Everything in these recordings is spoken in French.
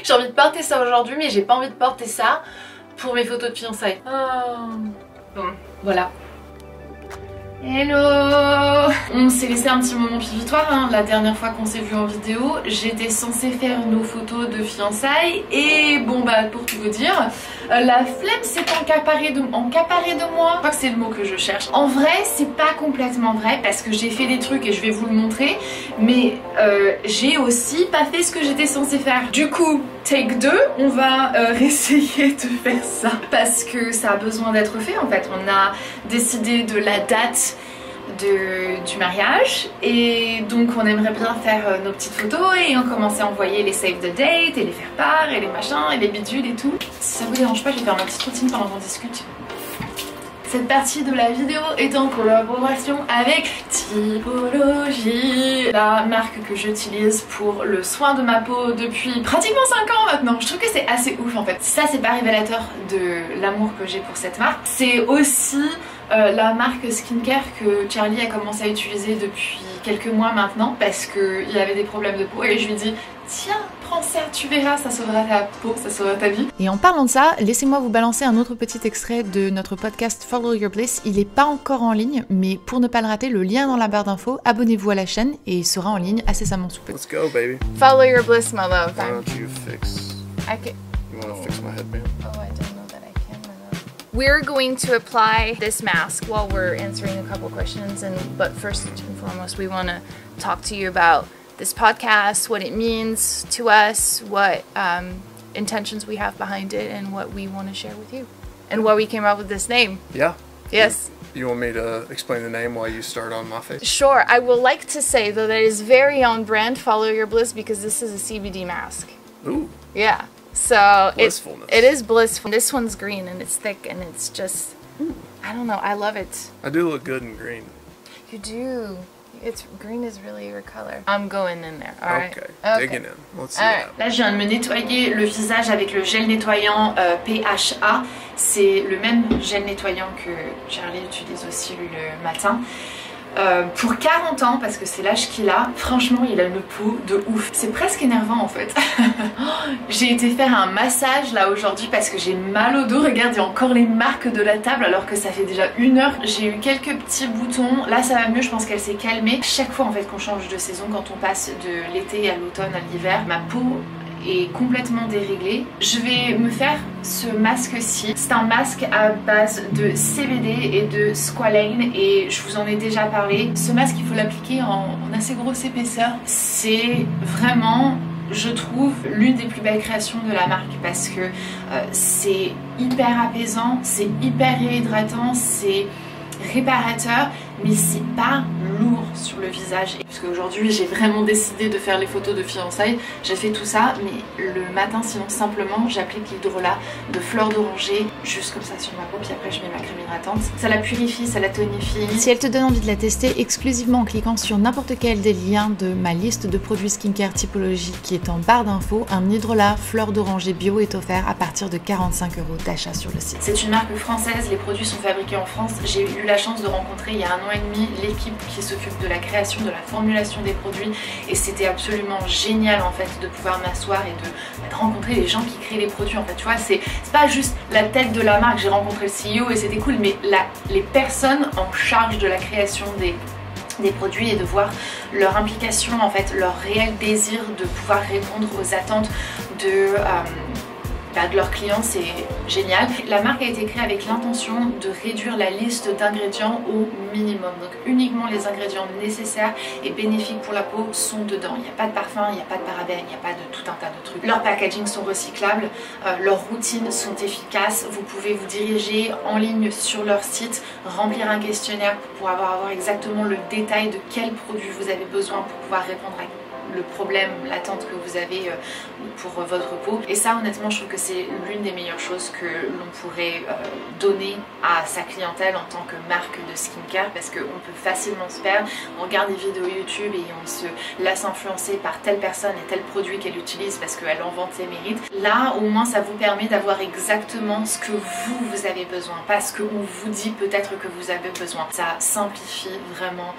J'ai envie de porter ça aujourd'hui, mais j'ai pas envie de porter ça pour mes photos de fiançailles. Bon, voilà. Hello! On s'est laissé un petit moment pivotoire, hein. La dernière fois qu'on s'est vu en vidéo, j'étais censée faire nos photos de fiançailles et bon bah pour tout vous dire, la flemme s'est encaparée de moi. Je crois que c'est le mot que je cherche. En vrai, c'est pas complètement vrai parce que j'ai fait des trucs et je vais vous le montrer, mais j'ai aussi pas fait ce que j'étais censée faire. Du coup, take 2, on va essayer de faire ça parce que ça a besoin d'être fait en fait. On a décidé de la date du mariage et donc on aimerait bien faire nos petites photos et on commence à envoyer les save the date et les faire part et les machins et les bidules et tout. Si ça vous dérange pas, je vais faire ma petite routine pendant qu'on discute. Cette partie de la vidéo est en collaboration avec Typologie, la marque que j'utilise pour le soin de ma peau depuis pratiquement 5 ans maintenant. Je trouve que c'est assez ouf en fait. Ça, c'est pas révélateur de l'amour que j'ai pour cette marque. C'est aussi la marque skincare que Charlie a commencé à utiliser depuis quelques mois maintenant parce qu'il avait des problèmes de peau et je lui dis tiens, prends ça, tu verras, ça sauvera ta peau, ça sauvera ta vie. Et en parlant de ça, laissez-moi vous balancer un autre petit extrait de notre podcast Follow Your Bliss. Il est pas encore en ligne, mais pour ne pas le rater, le lien dans la barre d'infos, abonnez-vous à la chaîne et il sera en ligne incessamment sous peu. Let's go, baby. Follow your bliss, my love. Why don't you fix... I can... You want to fix my headband? Oh, I don't know that I can, my love. We're going to apply this mask while we're answering a couple questions, but first and foremost, we want to talk to you about this podcast, what it means to us, what intentions we have behind it, and what we want to share with you, and why we came up with this name. Yeah. Yes. You want me to explain the name while you start on my face? Sure. I would like to say though that it is very on brand, Follow Your Bliss, because this is a CBD mask. Ooh. Yeah. So Blissfulness. it is blissful. This one's green and it's thick and it's just, I don't know, I love it. I do look good in green. You do. Green is really your color. I'm going in there, alright? Okay. Digging in. Let's see Alright. that. Là, je viens de me nettoyer le visage avec le gel nettoyant PHA. C'est le même gel nettoyant que Charlie utilise aussi le matin. Pour 40 ans, parce que c'est l'âge qu'il a, franchement il a une peau de ouf. C'est presque énervant en fait. J'ai été faire un massage là aujourd'hui parce que j'ai mal au dos. Regarde, il y a encore les marques de la table alors que ça fait déjà 1 heure. J'ai eu quelques petits boutons. Là ça va mieux, je pense qu'elle s'est calmée. Chaque fois en fait qu'on change de saison, quand on passe de l'été à l'automne à l'hiver, ma peau est complètement déréglée. Je vais me faire ce masque-ci. C'est un masque à base de CBD et de squalane et je vous en ai déjà parlé. Ce masque, il faut l'appliquer en assez grosse épaisseur. C'est vraiment, je trouve, l'une des plus belles créations de la marque parce que c'est hyper apaisant, c'est hyper réhydratant, c'est réparateur, mais c'est pas lourd sur le visage. Parce qu'aujourd'hui j'ai vraiment décidé de faire les photos de fiançailles, j'ai fait tout ça, mais le matin sinon simplement j'applique l'hydrolat de fleur d'oranger juste comme ça sur ma peau, puis après je mets ma crème hydratante. Ça la purifie, ça la tonifie. Si elle te donne envie de la tester exclusivement en cliquant sur n'importe quel des liens de ma liste de produits skincare Typologie qui est en barre d'infos, un hydrolat fleur d'oranger bio est offert à partir de 45 € d'achat sur le site. C'est une marque française, les produits sont fabriqués en France. J'ai eu la chance de rencontrer il y a 1 an et demi l'équipe qui s'occupe de la création, de la formulation des produits et c'était absolument génial en fait de pouvoir m'asseoir et de rencontrer les gens qui créent les produits en fait, tu vois, c'est pas juste la tête de la marque, j'ai rencontré le CEO et c'était cool, mais les personnes en charge de la création des produits et de voir leur implication en fait, leur réel désir de pouvoir répondre aux attentes de leurs clients, c'est génial. La marque a été créée avec l'intention de réduire la liste d'ingrédients au minimum. Donc uniquement les ingrédients nécessaires et bénéfiques pour la peau sont dedans. Il n'y a pas de parfum, il n'y a pas de parabènes, il n'y a pas de tout un tas de trucs. Leurs packaging sont recyclables, leurs routines sont efficaces. Vous pouvez vous diriger en ligne sur leur site, remplir un questionnaire pour pouvoir avoir exactement le détail de quel produit vous avez besoin pour pouvoir répondre à le problème, l'attente que vous avez pour votre peau. Et ça honnêtement je trouve que c'est l'une des meilleures choses que l'on pourrait donner à sa clientèle en tant que marque de skincare parce qu'on peut facilement se perdre. On regarde des vidéos YouTube et on se laisse influencer par telle personne et tel produit qu'elle utilise parce qu'elle en vante ses mérites. Là au moins ça vous permet d'avoir exactement ce que vous avez besoin, pas ce qu'on vous dit peut-être que vous avez besoin. Ça simplifie vraiment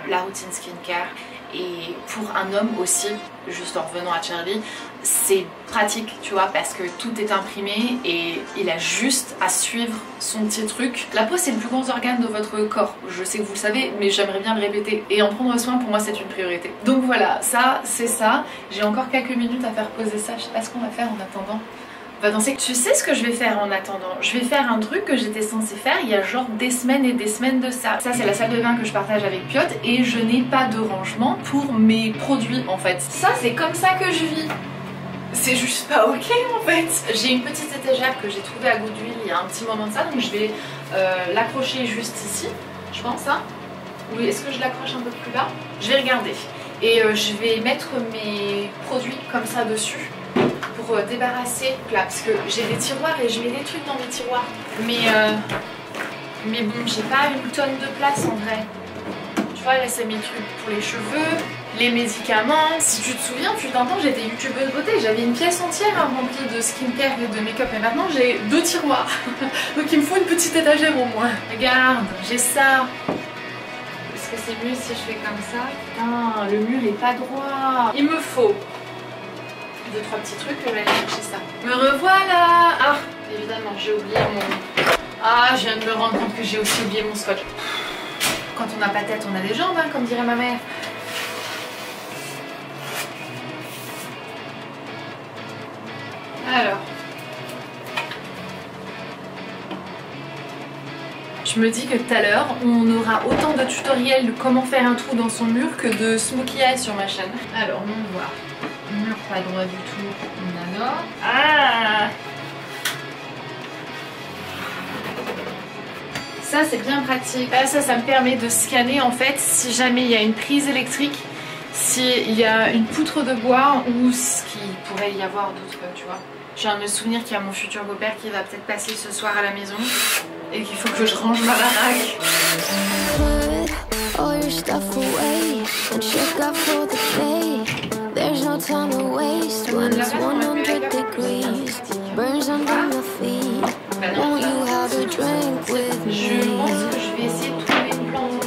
la routine skincare Et pour un homme aussi, juste en revenant à Charlie, c'est pratique, tu vois, parce que tout est imprimé et il a juste à suivre son petit truc. La peau, c'est le plus grand organe de votre corps. Je sais que vous le savez, mais j'aimerais bien le répéter. Et en prendre soin, pour moi, c'est une priorité. Donc voilà, ça, c'est ça. J'ai encore quelques minutes à faire poser ça. Je sais pas ce qu'on va faire en attendant. On va danser. Tu sais ce que je vais faire en attendant? Je vais faire un truc que j'étais censée faire il y a genre des semaines et des semaines de ça. Ça, c'est la salle de bain que je partage avec Piotr et je n'ai pas de rangement pour mes produits en fait. Ça, c'est comme ça que je vis. C'est juste pas ok en fait. J'ai une petite étagère que j'ai trouvée à Goodwill il y a un petit moment de ça, donc je vais l'accrocher juste ici, je pense, hein. Oui, est-ce que je l'accroche un peu plus bas? Je vais regarder. Et je vais mettre mes produits comme ça dessus pour débarrasser là, parce que j'ai des tiroirs et je mets des trucs dans mes tiroirs. Mais bon, j'ai pas une tonne de place en vrai. Tu vois, là c'est mes trucs pour les cheveux, les médicaments. Si tu te souviens, fut un temps j'étais youtubeuse beauté, j'avais une pièce entière remplie de skincare et de make-up et maintenant j'ai 2 tiroirs. Donc il me faut une petite étagère au moins. Regarde, j'ai ça. Est-ce que c'est mieux si je fais comme ça? Putain, le mur est pas droit. Il me faut 2-3 petits trucs, je vais aller chercher ça. Me revoilà. Ah, évidemment, j'ai oublié mon... Ah, je viens de me rendre compte que j'ai aussi oublié mon scotch. Quand on n'a pas tête, on a des jambes, hein, comme dirait ma mère. Alors. Je me dis que tout à l'heure, on aura autant de tutoriels de comment faire un trou dans son mur que de smokey eye sur ma chaîne. Alors, on voit. Mur pas droit du tout. Nano. Ah! Ça c'est bien pratique. Ça me permet de scanner en fait si jamais il y a une prise électrique, s'il y a une poutre de bois ou ce qu'il pourrait y avoir d'autres, tu vois. Je viens de me souvenir qu'il y a mon futur beau-père qui va peut-être passer ce soir à la maison et qu'il faut que je range ma baraque. Je pense que je vais essayer de trouver une plante.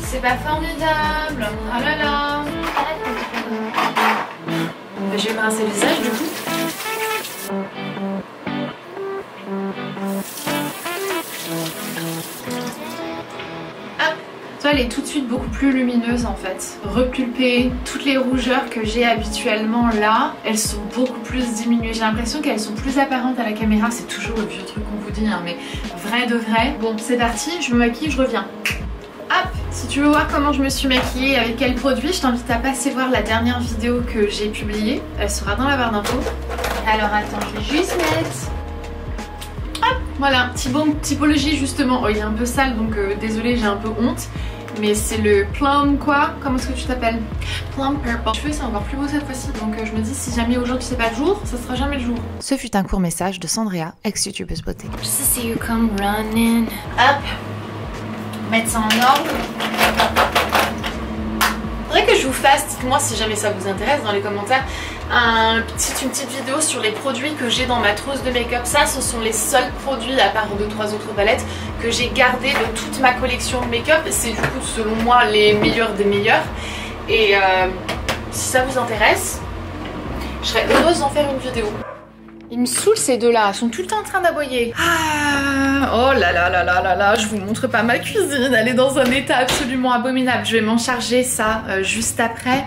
C'est pas formidable. Oh là là. Je vais me rincer le visage du coup. Elle est tout de suite beaucoup plus lumineuse en fait, repulpée. Toutes les rougeurs que j'ai habituellement là, elles sont beaucoup plus diminuées. J'ai l'impression qu'elles sont plus apparentes à la caméra. C'est toujours le vieux truc qu'on vous dit, hein, mais vrai de vrai. Bon, c'est parti, je me maquille, je reviens. Hop, si tu veux voir comment je me suis maquillée, avec quel produit, je t'invite à passer voir la dernière vidéo que j'ai publiée. Elle sera dans la barre d'infos. Alors attends, je vais juste mettre... Hop, voilà, typologie justement. Oh, il est un peu sale donc désolée, j'ai un peu honte. Mais c'est le plum quoi? Comment est-ce que tu t'appelles? Plum purple. Je fais c'est encore plus beau cette fois-ci, donc je me dis si jamais aujourd'hui c'est pas le jour, ça sera jamais le jour. Ce fut un court message de Sandrea, ex-youtubeuse beauté. Just to see you come running. Hop, mettre ça en ordre. Faudrait que je vous fasse, dites-moi si jamais ça vous intéresse dans les commentaires, une petite vidéo sur les produits que j'ai dans ma trousse de make-up. Ça, ce sont les seuls produits, à part 2-3 autres palettes, que j'ai gardé de toute ma collection de make-up. C'est du coup, selon moi, les meilleurs des meilleurs. Et si ça vous intéresse, je serais heureuse d'en faire une vidéo. Ils me saoulent ces deux-là, ils sont tout le temps en train d'aboyer. Ah, oh là là là là là là, je vous montre pas ma cuisine, elle est dans un état absolument abominable. Je vais m'en charger ça juste après.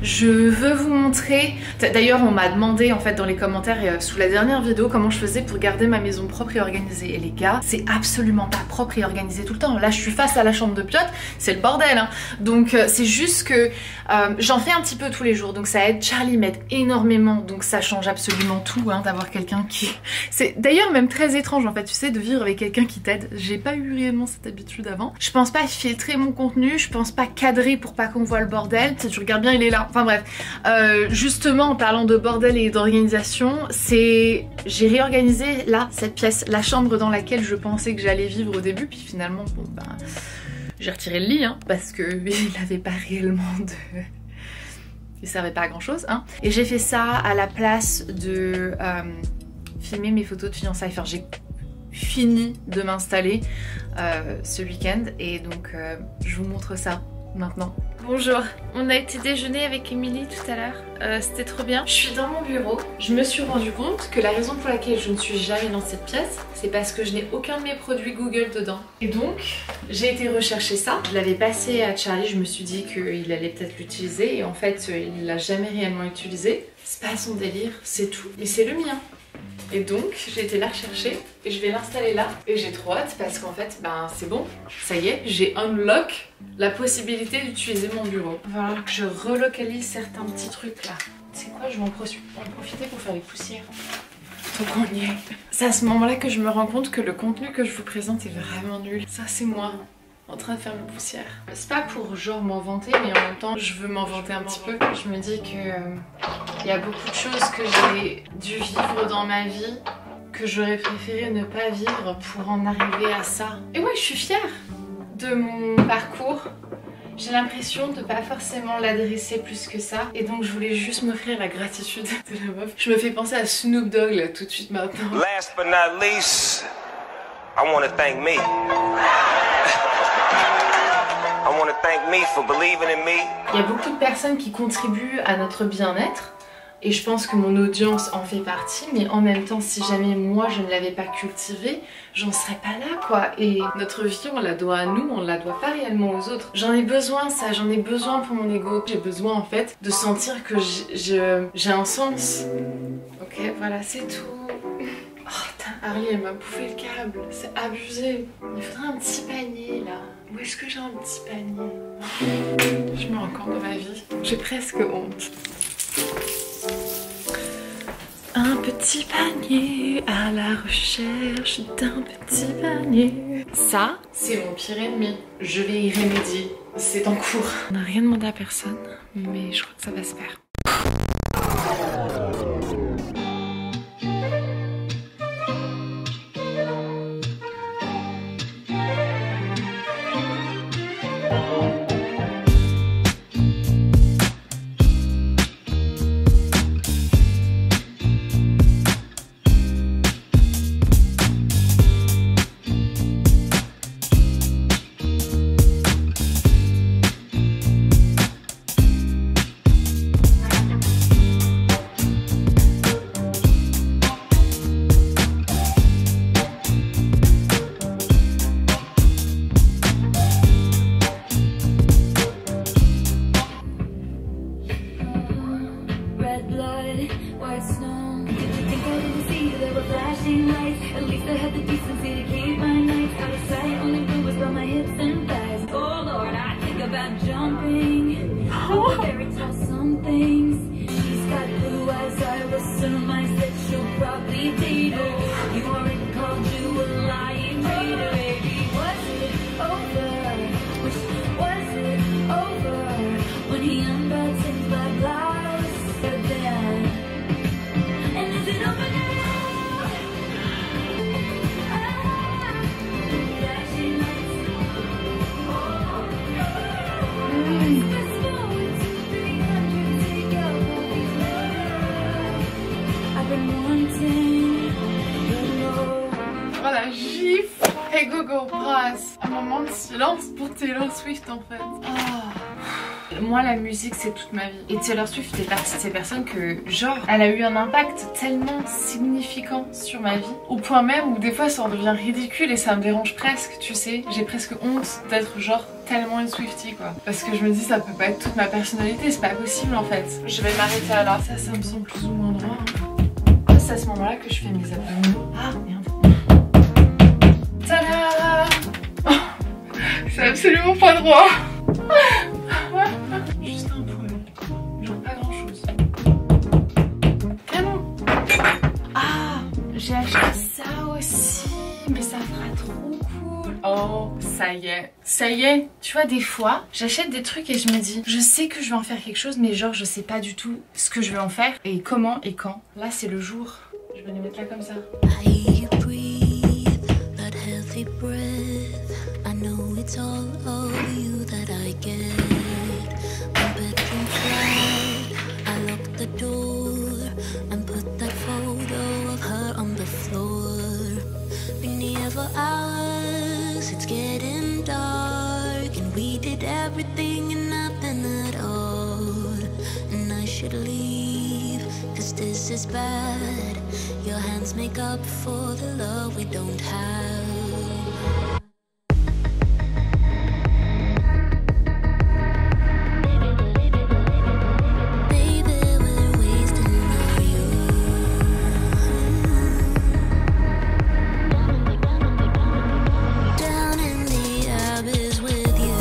Je veux vous montrer, d'ailleurs on m'a demandé en fait dans les commentaires sous la dernière vidéo comment je faisais pour garder ma maison propre et organisée. Et les gars, c'est absolument pas propre et organisé tout le temps. Là je suis face à la chambre de Piotr, c'est le bordel hein. Donc c'est juste que j'en fais un petit peu tous les jours, donc ça aide. Charlie m'aide énormément, donc ça change absolument tout hein, d'avoir quelqu'un qui... C'est d'ailleurs même très étrange en fait, tu sais, de vivre avec quelqu'un qui t'aide. J'ai pas eu réellement cette habitude avant. Je pense pas filtrer mon contenu, je pense pas cadrer pour pas qu'on voit le bordel. Si tu regardes bien, il est là. Enfin bref, justement en parlant de bordel et d'organisation, j'ai réorganisé là cette pièce, la chambre dans laquelle je pensais que j'allais vivre au début, puis finalement bon ben j'ai retiré le lit hein, parce que il avait pas réellement de... il servait pas à grand chose hein. Et j'ai fait ça à la place de filmer mes photos de fiançailles. Enfin j'ai fini de m'installer ce week-end et donc je vous montre ça maintenant. Bonjour, on a été déjeuner avec Émilie tout à l'heure, c'était trop bien. Je suis dans mon bureau, je me suis rendu compte que la raison pour laquelle je ne suis jamais dans cette pièce, c'est parce que je n'ai aucun de mes produits Google dedans. Et donc, j'ai été rechercher ça, je l'avais passé à Charlie, je me suis dit qu'il allait peut-être l'utiliser et en fait il l'a jamais réellement utilisé. C'est pas son délire, c'est tout, mais c'est le mien. Et donc j'ai été la rechercher et je vais l'installer là. Et j'ai trop hâte parce qu'en fait ben c'est bon, ça y est, j'ai unlock la possibilité d'utiliser mon bureau. Il va falloir que je relocalise certains petits trucs là. C'est quoi, je vais en profiter pour faire les poussières. Donc on y est. C'est à ce moment là que je me rends compte que le contenu que je vous présente est vraiment nul. Ça c'est moi en train de faire mes poussières. C'est pas pour genre m'en vanter, mais en même temps je veux m'en vanter un petit peu. Je me dis que y a beaucoup de choses que j'ai dû vivre dans ma vie que j'aurais préféré ne pas vivre pour en arriver à ça. Et ouais, je suis fière de mon parcours. J'ai l'impression de pas forcément l'adresser plus que ça. Et donc je voulais juste m'offrir la gratitude de la meuf. Je me fais penser à Snoop Dogg là tout de suite maintenant. Last but not least, I want to thank me. I want to thank me for believing in me. Il y a beaucoup de personnes qui contribuent à notre bien-être et je pense que mon audience en fait partie, mais en même temps si jamais moi je ne l'avais pas cultivée, j'en serais pas là quoi. Et notre vie on la doit à nous, on la doit pas réellement aux autres. J'en ai besoin ça, j'en ai besoin pour mon ego. J'ai besoin en fait de sentir que j'ai un sens. Ok voilà c'est tout. Oh putain, Harley elle m'a bouffé le câble, c'est abusé. Il faudrait un petit panier là. Où est-ce que j'ai un petit panier? Je me rends compte de ma vie, j'ai presque honte. Un petit panier à la recherche d'un petit panier. Ça, c'est mon pire ennemi. Je vais y remédier. C'est en cours. On n'a rien demandé à personne, mais je crois que ça va se faire. Oh la gifle. Hey Gogo, brasse. Un moment de silence pour Taylor Swift en fait. Oh. Moi la musique c'est toute ma vie. Et Taylor Swift fait partie de ces personnes que genre elle a eu un impact tellement significant sur ma vie. Au point même où des fois ça en devient ridicule et ça me dérange presque, tu sais. J'ai presque honte d'être genre tellement une Swiftie quoi. Parce que je me dis ça peut pas être toute ma personnalité, c'est pas possible en fait. Je vais m'arrêter là. Ça me semble plus ou moins droit. Hein. C'est à ce moment là que je fais mes abdominaux. Ah merde. Tada! Oh, c'est absolument pas droit. Juste un peu. Genre pas grand chose. Canon. Ah, j'ai acheté ça aussi. Mais ça fera trop cool. Oh, ça y est. Ça y est. Tu vois, des fois, j'achète des trucs et je me dis, je sais que je vais en faire quelque chose, mais genre je sais pas du tout ce que je vais en faire et comment et quand. Là, c'est le jour. Je vais les mettre là comme ça. Breath. I know it's all of you that I get. One bedroom flat, I lock the door and put that photo of her on the floor. Been here for hours, it's getting dark, and we did everything and nothing is bad. Your hands make up for the love we don't have. Baby, we're wasting our youth. Down in the abyss with you.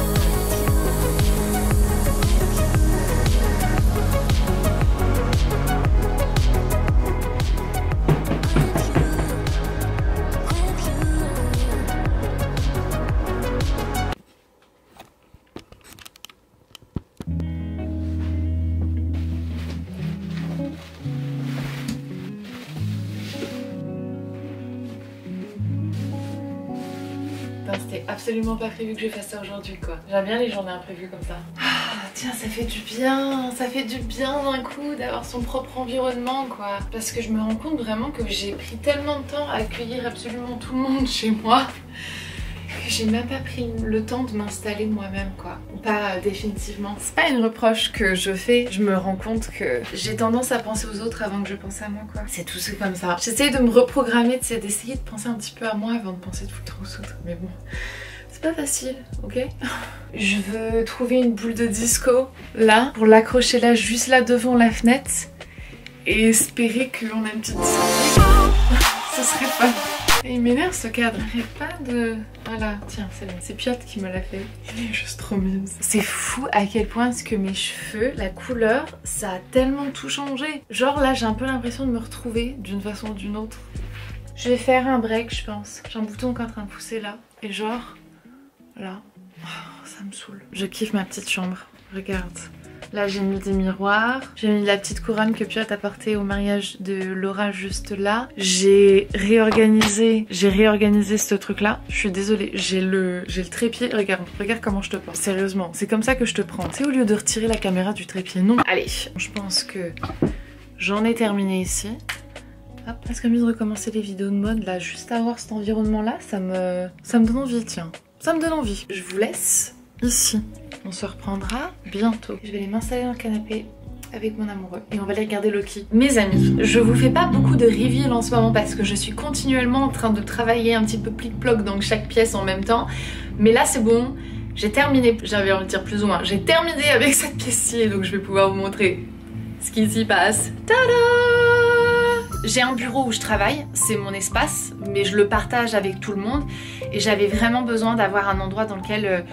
C'était absolument pas prévu que je fasse ça aujourd'hui quoi. J'aime bien les journées imprévues comme ça. Ah, tiens, ça fait du bien d'un coup d'avoir son propre environnement quoi. Parce que je me rends compte vraiment que j'ai pris tellement de temps à accueillir absolument tout le monde chez moi que j'ai même pas pris le temps de m'installer moi-même quoi. Pas définitivement. C'est pas une reproche que je fais, je me rends compte que j'ai tendance à penser aux autres avant que je pense à moi quoi. C'est tout c'est comme ça. J'essaye de me reprogrammer, d'essayer de penser un petit peu à moi avant de penser tout le temps aux autres. Mais bon, c'est pas facile, ok? Je veux trouver une boule de disco là, pour l'accrocher là, juste là devant la fenêtre et espérer qu'on a une petite disco. Ce serait fun. Et il m'énerve ce cadre, j'arrête pas de... Voilà, tiens, c'est bon. C'est Piotr qui me l'a fait. Il est juste trop mime. C'est fou à quel point est-ce que mes cheveux, la couleur, ça a tellement tout changé. Genre là, j'ai un peu l'impression de me retrouver d'une façon ou d'une autre. Je vais faire un break, je pense. J'ai un bouton qui est en train de pousser là. Et genre, là, oh, ça me saoule. Je kiffe ma petite chambre, regarde. Là j'ai mis des miroirs, j'ai mis la petite couronne que Piotr a portée au mariage de Laura juste là. J'ai réorganisé ce truc là. Je suis désolée, j'ai le trépied, regarde comment je te prends. Sérieusement, c'est comme ça que je te prends. C'est au lieu de retirer la caméra du trépied, non. Allez, je pense que j'en ai terminé ici. Hop, presque envie de recommencer les vidéos de mode là, juste avoir cet environnement là, ça me donne envie, tiens. Ça me donne envie. Je vous laisse ici. On se reprendra bientôt. Je vais aller m'installer dans le canapé avec mon amoureux et on va aller regarder Loki. Mes amis, je vous fais pas beaucoup de reveal en ce moment parce que je suis continuellement en train de travailler un petit peu plic-ploc dans chaque pièce en même temps. Mais là c'est bon, j'ai terminé, j'avais envie de dire plus ou moins, j'ai terminé avec cette pièce-ci et donc je vais pouvoir vous montrer ce qui s'y passe. Tada! J'ai un bureau où je travaille, c'est mon espace, mais je le partage avec tout le monde et j'avais vraiment besoin d'avoir un endroit dans lequel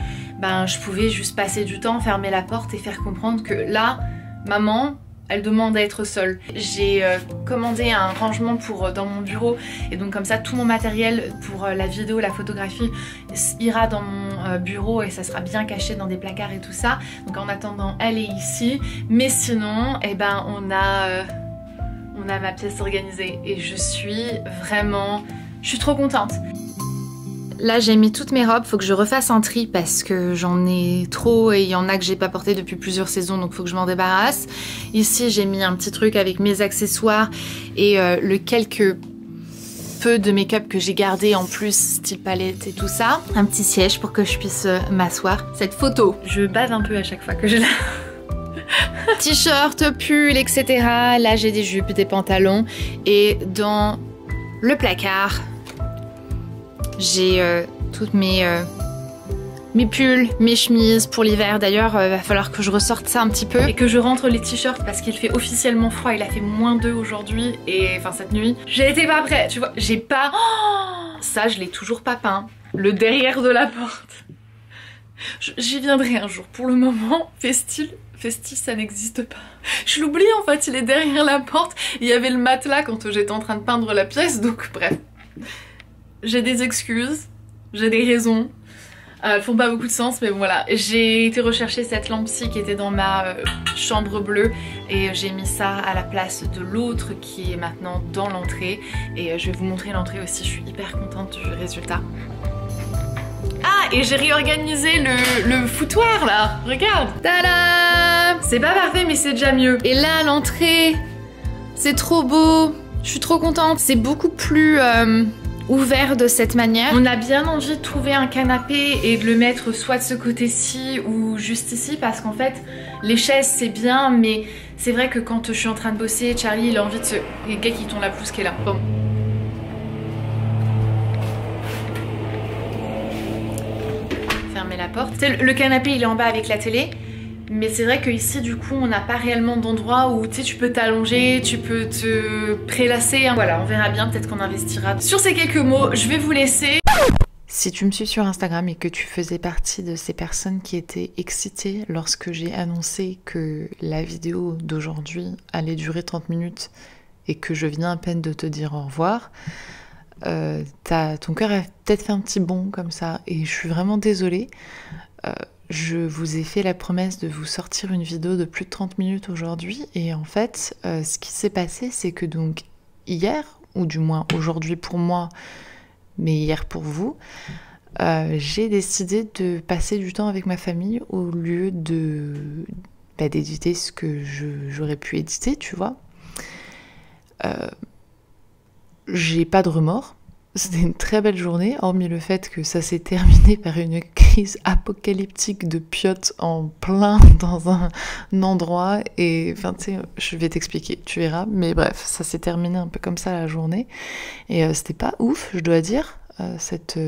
je pouvais juste passer du temps, fermer la porte et faire comprendre que là, maman, elle demande à être seule. J'ai commandé un rangement dans mon bureau et donc comme ça tout mon matériel pour la vidéo, la photographie ira dans mon bureau et ça sera bien caché dans des placards et tout ça. Donc en attendant, elle est ici, mais sinon, on a ma pièce organisée et je suis trop contente. Là j'ai mis toutes mes robes, faut que je refasse un tri parce que j'en ai trop et il y en a que j'ai pas porté depuis plusieurs saisons donc faut que je m'en débarrasse. Ici j'ai mis un petit truc avec mes accessoires et le quelques peu de make-up que j'ai gardé en plus, style palette et tout ça. Un petit siège pour que je puisse m'asseoir. Cette photo, je bave un peu à chaque fois que je la... T-shirt, pull, etc. Là j'ai des jupes, des pantalons et dans le placard j'ai toutes mes pulls, mes chemises pour l'hiver. D'ailleurs va falloir que je ressorte ça un petit peu et que je rentre les t-shirts parce qu'il fait officiellement froid. Il a fait -2 aujourd'hui et enfin cette nuit j'ai été pas prête, tu vois. J'ai pas... Oh, ça je l'ai toujours pas peint, le derrière de la porte. J'y viendrai un jour. Pour le moment, Festil ça n'existe pas. Je l'oublie en fait, il est derrière la porte. Il y avait le matelas quand j'étais en train de peindre la pièce, donc bref. J'ai des excuses, j'ai des raisons. Elles font pas beaucoup de sens, mais bon, voilà. J'ai été rechercher cette lampe-ci qui était dans ma chambre bleue et j'ai mis ça à la place de l'autre qui est maintenant dans l'entrée. Et je vais vous montrer l'entrée aussi, je suis hyper contente du résultat. Ah, et j'ai réorganisé le foutoir là, regarde. Tada! C'est pas parfait mais c'est déjà mieux. Et là l'entrée, c'est trop beau, je suis trop contente. C'est beaucoup plus ouvert de cette manière. On a bien envie de trouver un canapé et de le mettre soit de ce côté-ci ou juste ici parce qu'en fait les chaises c'est bien mais C'est vrai que quand je suis en train de bosser, Charlie il a envie de se... Les gars qui tournent la pelouse qui est là. Bon. Fermez la porte. Le canapé il est en bas avec la télé. Mais c'est vrai que ici du coup on n'a pas réellement d'endroit où tu peux t'allonger, tu peux te prélasser. Voilà, on verra bien, peut-être qu'on investira. Sur ces quelques mots, je vais vous laisser. Si tu me suis sur Instagram et que tu faisais partie de ces personnes qui étaient excitées lorsque j'ai annoncé que la vidéo d'aujourd'hui allait durer 30 minutes et que je viens à peine de te dire au revoir, ton cœur a peut-être fait un petit bond comme ça et je suis vraiment désolée. Je vous ai fait la promesse de vous sortir une vidéo de plus de 30 minutes aujourd'hui et en fait ce qui s'est passé c'est que donc hier, ou du moins aujourd'hui pour moi mais hier pour vous, j'ai décidé de passer du temps avec ma famille au lieu d'éditer ce que j'aurais pu éditer, tu vois. J'ai pas de remords. C'était une très belle journée, hormis le fait que ça s'est terminé par une crise apocalyptique de piottes en plein dans un endroit. Et enfin, tu sais, je vais t'expliquer, tu verras. Mais bref, ça s'est terminé un peu comme ça la journée. Et c'était pas ouf, je dois dire, cette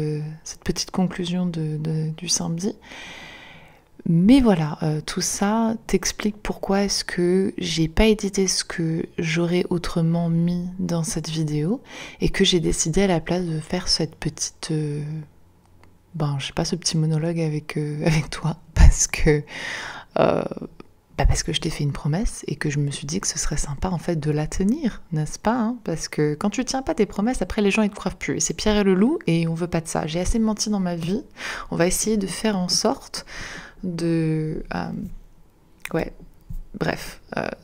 petite conclusion du samedi. Mais voilà, tout ça t'explique pourquoi est-ce que j'ai pas édité ce que j'aurais autrement mis dans cette vidéo et que j'ai décidé à la place de faire cette petite... je sais pas, ce petit monologue avec toi parce que je t'ai fait une promesse et que je me suis dit que ce serait sympa en fait de la tenir, n'est-ce pas, hein? Parce que quand tu tiens pas tes promesses, après les gens ils te croient plus. Et c'est Pierre et le loup et on veut pas de ça. J'ai assez menti dans ma vie, on va essayer de faire en sorte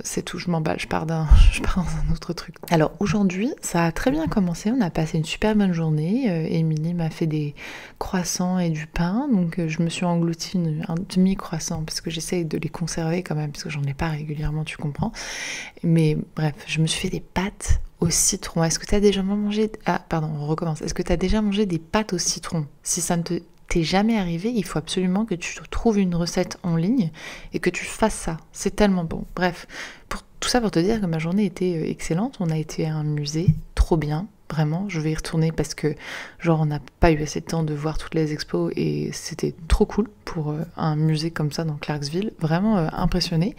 c'est tout, je m'emballe, je pars dans un autre truc. Alors aujourd'hui, ça a très bien commencé, on a passé une super bonne journée, Émilie m'a fait des croissants et du pain, donc je me suis englouti un demi-croissant, parce que j'essaye de les conserver quand même, parce que j'en ai pas régulièrement, tu comprends. Mais bref, je me suis fait des pâtes au citron. Est-ce que tu as déjà mangé... Ah, pardon, on recommence. Est-ce que tu as déjà mangé des pâtes au citron? Si ça ne t'est jamais arrivé, il faut absolument que tu trouves une recette en ligne et que tu fasses ça. C'est tellement bon. Bref, tout ça pour te dire que ma journée était excellente. On a été à un musée, trop bien, vraiment. Je vais y retourner parce que on n'a pas eu assez de temps de voir toutes les expos et c'était trop cool pour un musée comme ça dans Clarksville. Vraiment impressionnée.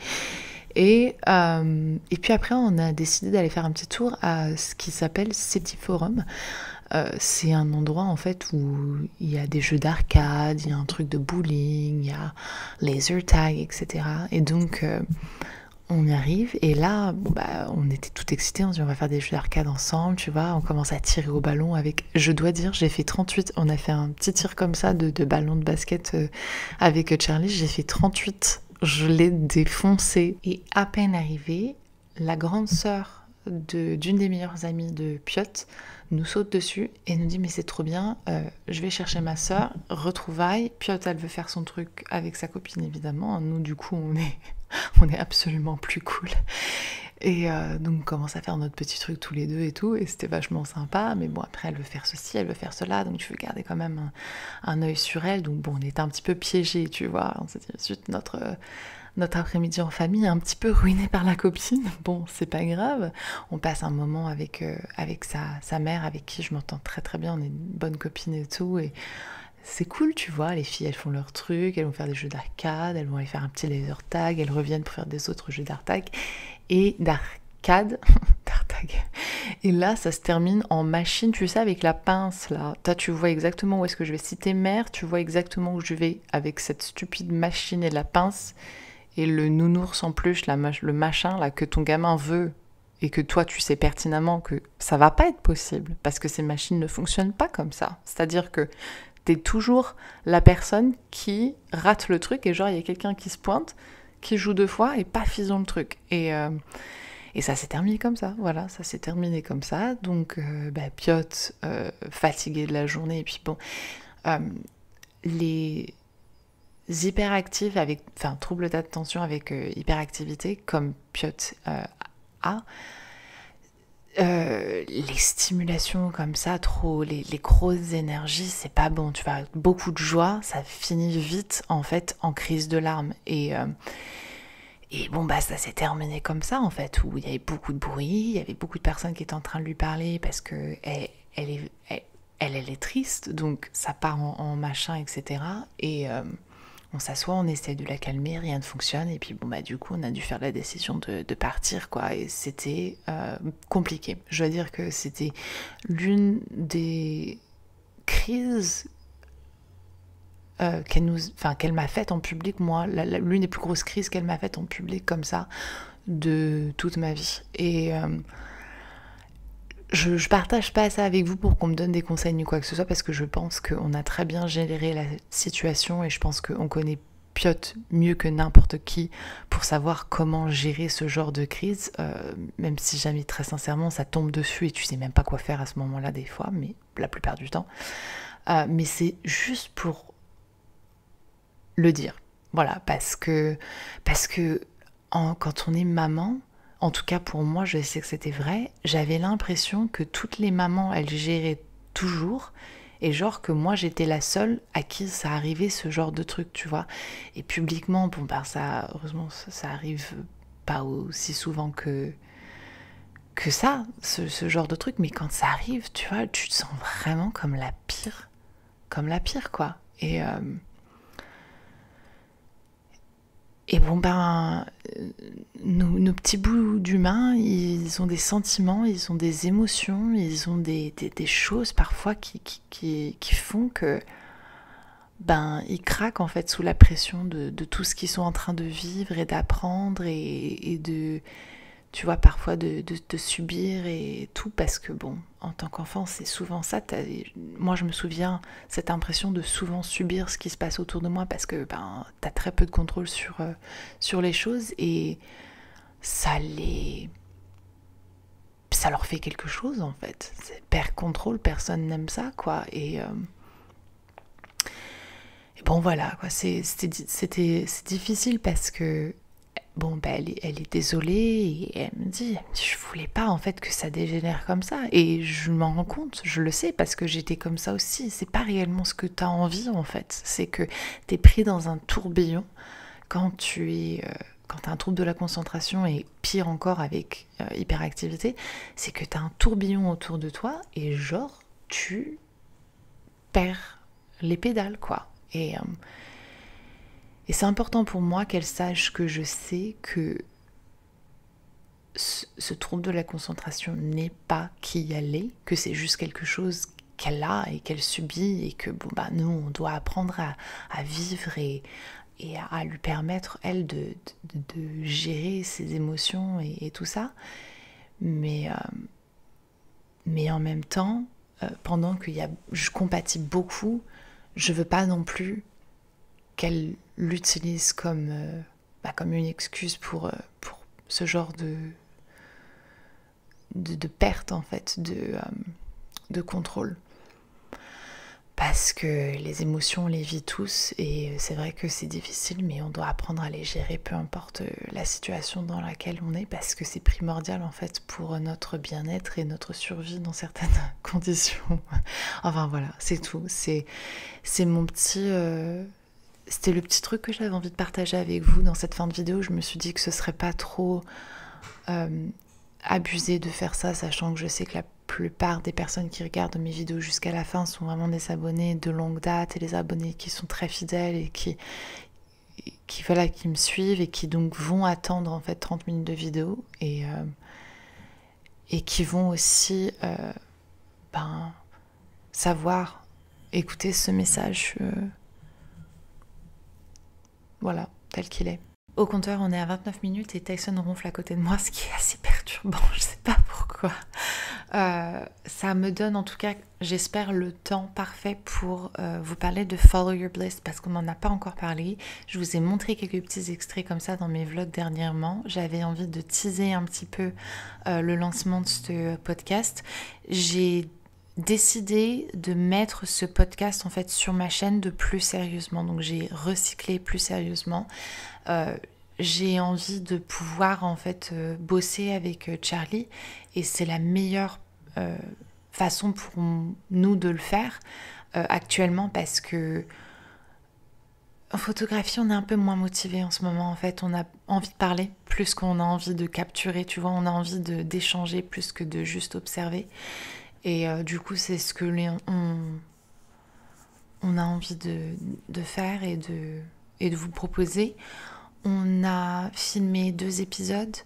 Et puis après, on a décidé d'aller faire un petit tour à ce qui s'appelle City Forum. C'est un endroit en fait où il y a des jeux d'arcade, il y a un truc de bowling, il y a laser tag, etc. Et donc on y arrive et là on était tout excités, on se dit on va faire des jeux d'arcade ensemble, tu vois, on commence à tirer au ballon avec, je dois dire, j'ai fait 38, on a fait un petit tir comme ça de ballon de basket avec Charlie, j'ai fait 38, je l'ai défoncé. Et à peine arrivée, la grande sœur d'une des meilleures amies de Piotr nous saute dessus et nous dit mais c'est trop bien, je vais chercher ma sœur, retrouvailles. Piotr elle veut faire son truc avec sa copine évidemment, nous du coup on est absolument plus cool et donc on commence à faire notre petit truc tous les deux et tout et c'était vachement sympa, mais bon après elle veut faire ceci, elle veut faire cela, donc tu veux garder quand même un œil sur elle, donc bon on était un petit peu piégés, tu vois, on s'est dit ensuite notre après-midi en famille un petit peu ruiné par la copine. Bon, c'est pas grave. On passe un moment avec sa mère, avec qui je m'entends très très bien. On est une bonne copine et tout. Et c'est cool, tu vois. Les filles, elles font leur truc. Elles vont faire des jeux d'arcade. Elles vont aller faire un petit laser tag. Elles reviennent pour faire des autres jeux d'arcade. Et là, ça se termine en machine, tu sais, avec la pince, là. Toi, tu vois exactement où est-ce que je vais. Si t'es mère, tu vois exactement où je vais avec cette stupide machine et la pince. Et le nounours en peluche, le machin là que ton gamin veut et que toi tu sais pertinemment que ça va pas être possible parce que ces machines ne fonctionnent pas comme ça. C'est-à-dire que t'es toujours la personne qui rate le truc et genre il y a quelqu'un qui se pointe, qui joue 2 fois et paf ils ont le truc. Et ça s'est terminé comme ça, voilà, ça s'est terminé comme ça. Donc Piotr fatigué de la journée et puis bon, les hyperactifs avec, troubles d'attention avec hyperactivité comme Piotr a, les stimulations comme ça, trop, les grosses énergies, c'est pas bon, tu vois, beaucoup de joie, ça finit vite en fait en crise de larmes Et bon, bah, ça s'est terminé comme ça, en fait, où il y avait beaucoup de bruit, il y avait beaucoup de personnes qui étaient en train de lui parler parce que elle est triste, donc ça part en machin, etc. Et on s'assoit, on essaie de la calmer, rien ne fonctionne, et puis bon, bah, du coup, on a dû faire la décision de partir, quoi. Et c'était compliqué. Je dois dire que c'était l'une des crises qu'elle m'a faite en public, moi, l'une des plus grosses crises qu'elle m'a faites en public comme ça de toute ma vie. Et je partage pas ça avec vous pour qu'on me donne des conseils ni quoi que ce soit, parce que je pense qu'on a très bien géré la situation et je pense qu'on connaît Piotr mieux que n'importe qui pour savoir comment gérer ce genre de crise, même si jamais très sincèrement ça tombe dessus et tu sais même pas quoi faire à ce moment-là des fois, mais la plupart du temps. Mais c'est juste pour le dire, voilà, parce que quand on est maman, en tout cas pour moi, je sais que c'était vrai, j'avais l'impression que toutes les mamans, elles géraient toujours, et genre que moi j'étais la seule à qui ça arrivait ce genre de truc, tu vois. Et publiquement, bon bah ça, heureusement, ça arrive pas aussi souvent que ça, ce genre de truc, mais quand ça arrive, tu vois, tu te sens vraiment comme la pire quoi. Et bon ben, nos petits bouts d'humains, ils ont des sentiments, ils ont des émotions, ils ont des choses parfois qui font que ben ils craquent en fait sous la pression de tout ce qu'ils sont en train de vivre et d'apprendre et de, tu vois, parfois de subir et tout, parce que bon, en tant qu'enfant, c'est souvent ça. Moi, je me souviens cette impression de souvent subir ce qui se passe autour de moi, parce que ben, t'as très peu de contrôle sur les choses, et ça leur fait quelque chose, en fait. Perd contrôle, personne n'aime ça, quoi. Et bon, voilà, quoi. C'est difficile parce que bon, bah, elle est désolée et elle me dit, je voulais pas en fait que ça dégénère comme ça. Et je m'en rends compte, je le sais, parce que j'étais comme ça aussi. C'est pas réellement ce que tu as envie en fait. C'est que tu es pris dans un tourbillon quand quand tu as un trouble de la concentration, et pire encore avec hyperactivité, c'est que tu as un tourbillon autour de toi et genre tu perds les pédales, quoi. Et c'est important pour moi qu'elle sache que je sais que ce trouble de la concentration n'est pas qui elle est, que c'est juste quelque chose qu'elle a et qu'elle subit, et que bon, bah, nous, on doit apprendre à vivre et à lui permettre, elle, de gérer ses émotions et tout ça. Mais en même temps, pendant je compatis beaucoup, je veux pas non plus qu'elle l'utilise comme une excuse pour ce genre de perte en fait de contrôle, parce que les émotions on les vit tous, et c'est vrai que c'est difficile, mais on doit apprendre à les gérer peu importe la situation dans laquelle on est, parce que c'est primordial en fait pour notre bien-être et notre survie dans certaines conditions. Enfin voilà, c'est tout, c'est mon petit c'était le petit truc que j'avais envie de partager avec vous dans cette fin de vidéo. Je me suis dit que ce serait pas trop abusé de faire ça, sachant que je sais que la plupart des personnes qui regardent mes vidéos jusqu'à la fin sont vraiment des abonnés de longue date, et des abonnés qui sont très fidèles et qui me suivent, et qui donc vont attendre en fait 30 minutes de vidéo, et qui vont aussi savoir écouter ce message voilà, tel qu'il est. Au compteur, on est à 29 minutes et Tyson ronfle à côté de moi, ce qui est assez perturbant, je sais pas pourquoi. Ça me donne en tout cas, j'espère, le temps parfait pour vous parler de Follow Your Bliss, parce qu'on n'en a pas encore parlé. Je vous ai montré quelques petits extraits comme ça dans mes vlogs dernièrement. J'avais envie de teaser un petit peu le lancement de ce podcast. J'ai décidé de mettre ce podcast en fait sur ma chaîne de plus sérieusement, donc j'ai recyclé plus sérieusement. J'ai envie de pouvoir en fait bosser avec Charlie, et c'est la meilleure façon pour nous de le faire actuellement, parce que En photographie, on est un peu moins motivé en ce moment. En fait, on a envie de parler plus qu'on a envie de capturer. Tu vois, on a envie d'échanger plus que de juste observer. Et du coup, c'est ce que on a envie de faire et de vous proposer. On a filmé 2 épisodes.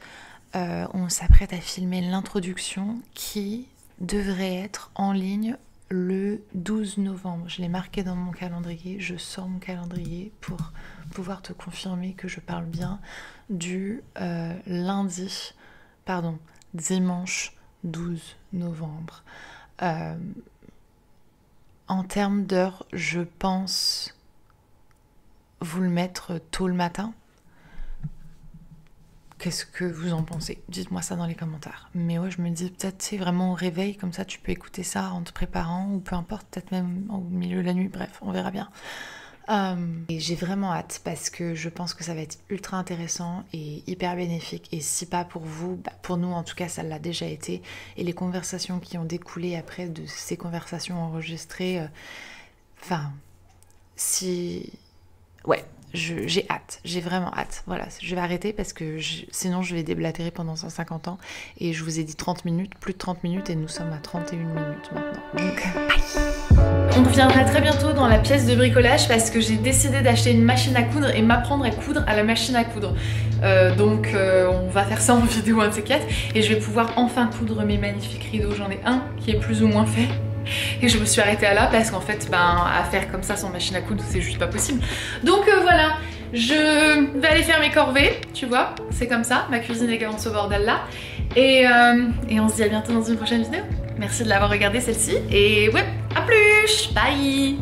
On s'apprête à filmer l'introduction qui devrait être en ligne le 12 novembre. Je l'ai marqué dans mon calendrier. Je sors mon calendrier pour pouvoir te confirmer que je parle bien du dimanche 12 novembre. En termes d'heures, je pense vous le mettre tôt le matin. Qu'est-ce que vous en pensez? Dites-moi ça dans les commentaires. Mais ouais, je me dis peut-être c'est vraiment au réveil, comme ça tu peux écouter ça en te préparant, ou peu importe, peut-être même au milieu de la nuit, bref, on verra bien. Et j'ai vraiment hâte parce que je pense que ça va être ultra intéressant et hyper bénéfique. Et si pas pour vous, bah pour nous en tout cas ça l'a déjà été. Et les conversations qui ont découlé après de ces conversations enregistrées, ouais, j'ai hâte, j'ai vraiment hâte. Voilà, je vais arrêter parce que sinon je vais déblatérer pendant 150 ans. Et je vous ai dit 30 minutes, plus de 30 minutes et nous sommes à 31 minutes maintenant. Donc, bye. On reviendra très bientôt dans la pièce de bricolage parce que j'ai décidé d'acheter une machine à coudre et m'apprendre à coudre à la machine à coudre. Donc on va faire ça en vidéo, un de ces 4. Et je vais pouvoir enfin coudre mes magnifiques rideaux. J'en ai un qui est plus ou moins fait. Et je me suis arrêtée à là parce qu'en fait, à faire comme ça sans machine à coudre, c'est juste pas possible. Donc voilà, je vais aller faire mes corvées, tu vois, c'est comme ça, ma cuisine est dans ce bordel là. Et on se dit à bientôt dans une prochaine vidéo. Merci de l'avoir regardé celle-ci et ouais, à plus, bye.